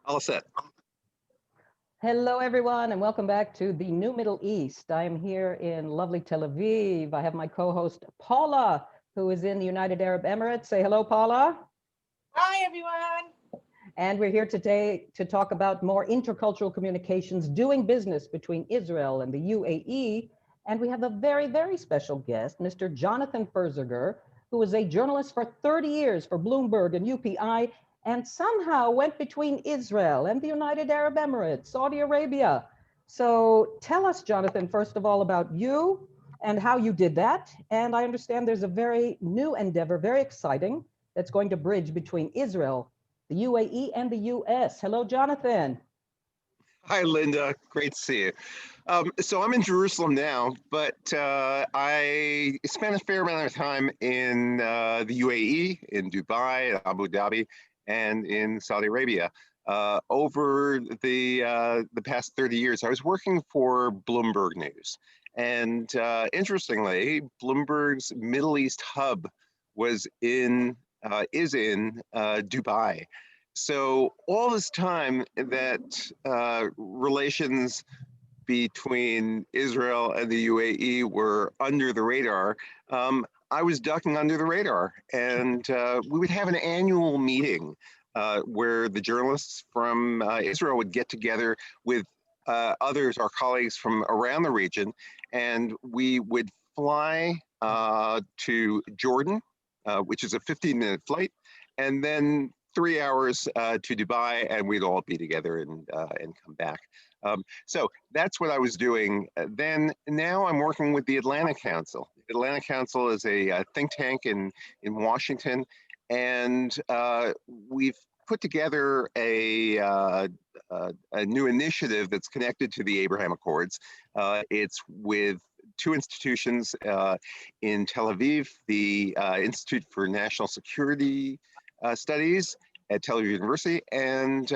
All set. Hello, everyone, and welcome back to the New Middle East. I am here in lovely Tel Aviv. I have my co-host Paula, who is in the United Arab Emirates. Say hello, Paula. Hi, everyone. And we're here today to talk about more intercultural communications, doing business between Israel and the UAE. And we have a very, very special guest, Mr. Jonathan Ferziger, who was a journalist for 30 years for Bloomberg and UPI, and somehow went between Israel and the United Arab Emirates, Saudi Arabia. So tell us, Jonathan, first of all, about you and how you did that. And I understand there's a very new endeavor, very exciting, that's going to bridge between Israel, the UAE, and the US. Hello, Jonathan. Hi, Linda. Great to see you. So I'm in Jerusalem now, but I spent a fair amount of time in the UAE, in Dubai, Abu Dhabi, and in Saudi Arabia. Over the past 30 years, I was working for Bloomberg News. And interestingly, Bloomberg's Middle East hub was is in Dubai. So all this time that relations between Israel and the UAE were under the radar, I was ducking under the radar. And we would have an annual meeting where the journalists from Israel would get together with others, our colleagues from around the region, and we would fly to Jordan, which is a 15-minute flight, and then 3 hours to Dubai, and we'd all be together and come back. So that's what I was doing then. Now I'm working with the Atlantic Council. The Atlantic Council is a think tank in Washington, and we've put together a new initiative that's connected to the Abraham Accords. It's with two institutions in Tel Aviv, the Institute for National Security Studies at Tel Aviv University, and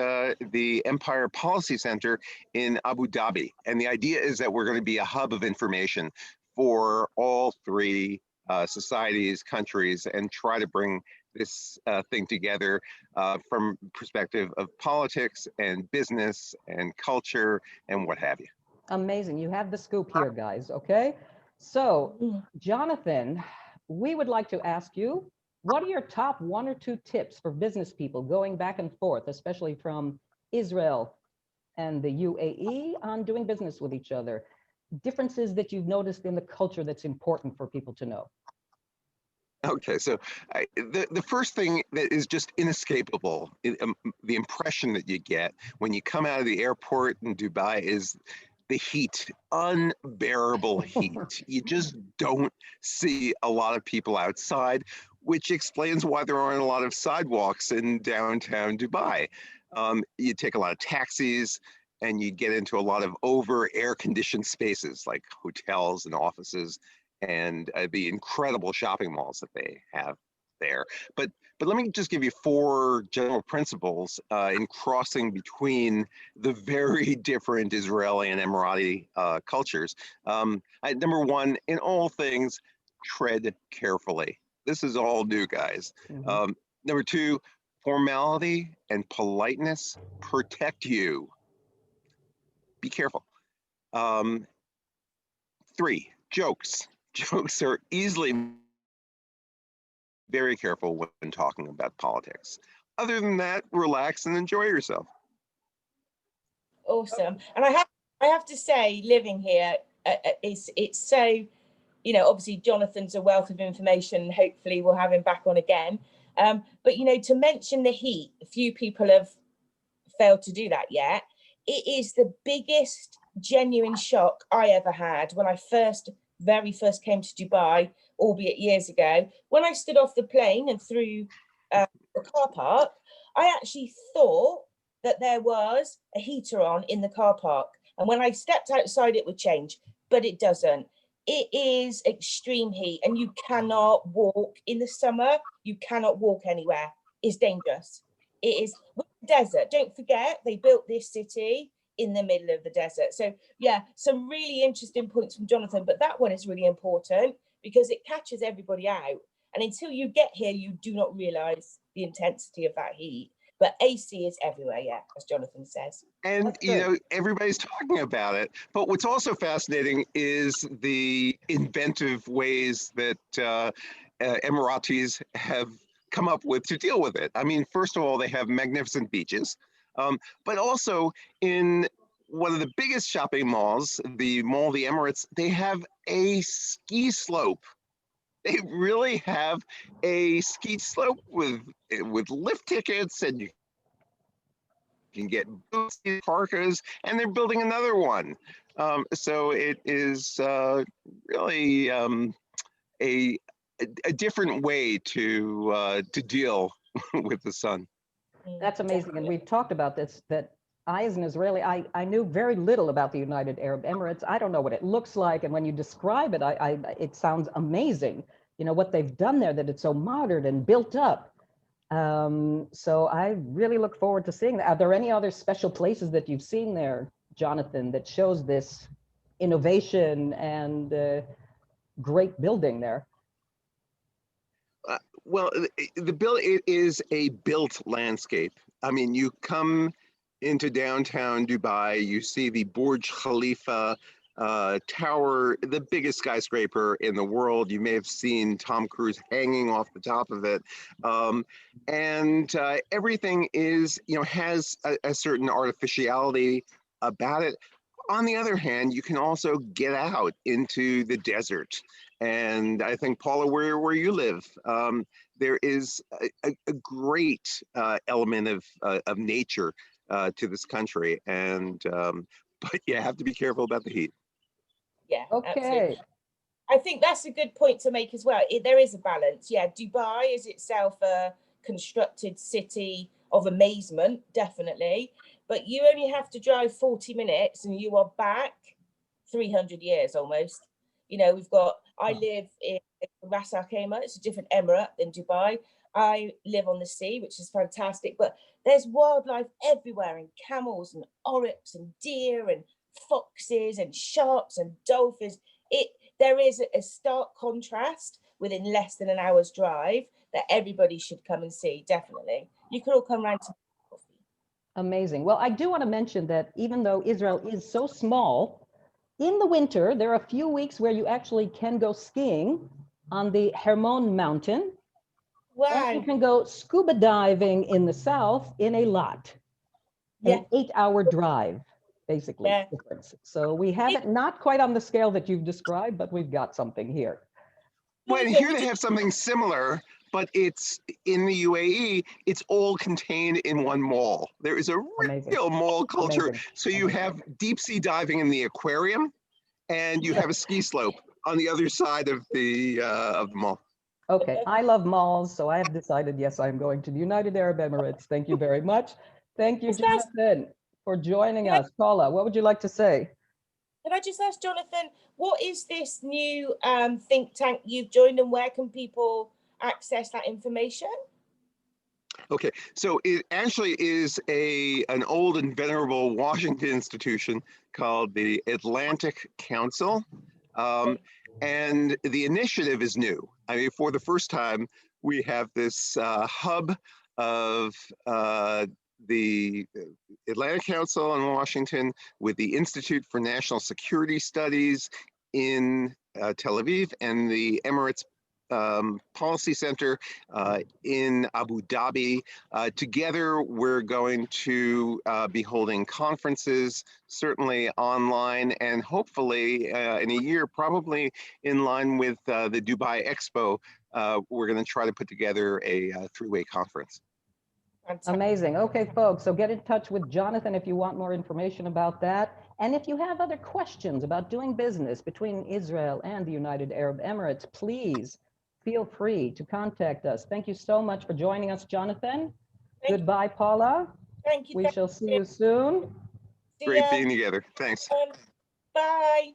the Empire Policy Center in Abu Dhabi. And the idea is that we're going to be a hub of information for all three societies, countries, and try to bring this thing together from perspective of politics and business and culture and what have you. Amazing. You have the scoop here, guys. Okay. So, Jonathan, we would like to ask you, what are your top 1 or 2 tips for business people going back and forth, especially from Israel and the UAE, on doing business with each other? Differences that you've noticed in the culture that's important for people to know. Okay, so the first thing that is just inescapable, the impression that you get when you come out of the airport in Dubai is the heat, unbearable heat. You just don't see a lot of people outside, which explains why there aren't a lot of sidewalks in downtown Dubai. You take a lot of taxis, and you get into a lot of over air-conditioned spaces like hotels and offices, and the incredible shopping malls that they have there. But let me just give you 4 general principles in crossing between the very different Israeli and Emirati cultures. Number 1, in all things, tread carefully. This is all new, guys. Mhm. Number 2, formality and politeness protect you. Be careful. 3, jokes. Jokes are easily very careful when talking about politics. Other than that, relax and enjoy yourself. Awesome. And I have to say, living here, it's so, obviously Jonathan's a wealth of information. Hopefully we'll have him back on again. But, to mention the heat, a few people have failed to do that yet. It is the biggest genuine shock I ever had when I very first came to Dubai, albeit years ago. When I stood off the plane and through the car park, I actually thought that there was a heater on in the car park. And when I stepped outside, it would change, but it doesn't. It is extreme heat, and you cannot walk in the summer. You cannot walk anywhere. It's dangerous. It is desert. Don't forget, they built this city in the middle of the desert. So yeah, some really interesting points from Jonathan, but that one is really important because it catches everybody out. And until you get here, you do not realize the intensity of that heat. but AC is everywhere, yeah, as Jonathan says. And, That's you good. know, everybody's talking about it. But what's also fascinating is the inventive ways that Emiratis have come up with to deal with it. I mean, first of all, they have magnificent beaches, but also in one of the biggest shopping malls, the Mall of the Emirates, they have a ski slope. They really have a ski slope with lift tickets, and you can get boots, parkas, and they're building another one. So it is really a different way to deal with the sun. That's amazing. And Definitely. we've talked about this, that I, as an Israeli, I knew very little about the United Arab Emirates. I don't know what it looks like. And when you describe it, it sounds amazing. You know, what they've done there, that it's so modern and built up. So I really look forward to seeing that. Are there any other special places that you've seen there, Jonathan, that shows this innovation and great building there? Well, it is a built landscape. I mean, you come into downtown Dubai, you see the Burj Khalifa tower, the biggest skyscraper in the world. You may have seen Tom Cruise hanging off the top of it. And everything is, you know, has a certain artificiality about it. On the other hand, you can also get out into the desert. And I think, Paula, where you live, there is a great element of nature to this country. And but you have to be careful about the heat. Yeah, absolutely. Okay. I think that's a good point to make as well. There is a balance. Yeah, Dubai is itself a constructed city of amazement, definitely. But you only have to drive 40 minutes and you are back 300 years almost. You know, I live in Ras Al Khaimah, it's a different emirate than Dubai. I live on the sea, which is fantastic, but there's wildlife everywhere, and camels and oryx and deer and foxes and sharks and dolphins. There is a stark contrast within less than an hour's drive that everybody should come and see, definitely. You could all come around to coffee. Amazing. Well, I do want to mention that even though Israel is so small, in the winter, there are a few weeks where you actually can go skiing on the Hermon mountain. And you Wow. can go scuba diving in the south in a lot. Yeah. An 8-hour drive, basically. Yeah. Difference. So we have it not quite on the scale that you've described, but we've got something here. Well, and Jonathan, here would they you- have something similar, but it's in the UAE, it's all contained in one mall. There is a Amazing. real mall culture. Amazing. So you have deep sea diving in the aquarium, and you Yeah. have a ski slope on the other side of the mall. Okay, I love malls, so I have decided, yes, I'm going to the United Arab Emirates. Thank you very much. Thank you, Just ask- Jonathan, for joining Can I- us. Paula, what would you like to say? Can I just ask Jonathan, what is this new think tank you've joined, and where can people access that information? Okay, so it actually is an old and venerable Washington institution called the Atlantic Council. And the initiative is new. I mean, for the first time, we have this hub of the Atlantic Council in Washington with the Institute for National Security Studies in Tel Aviv, and the Emirates Policy Center in Abu Dhabi. Together, we're going to be holding conferences, certainly online, and hopefully in a year, probably in line with the Dubai Expo, we're going to try to put together a three-way conference. Fantastic. Amazing. Okay, folks, so get in touch with Jonathan if you want more information about that. And if you have other questions about doing business between Israel and the United Arab Emirates, please feel free to contact us. Thank you so much for joining us, Jonathan. Goodbye, Paula. Thank you. We shall see you soon. See Great ya. being together. Thanks. Bye.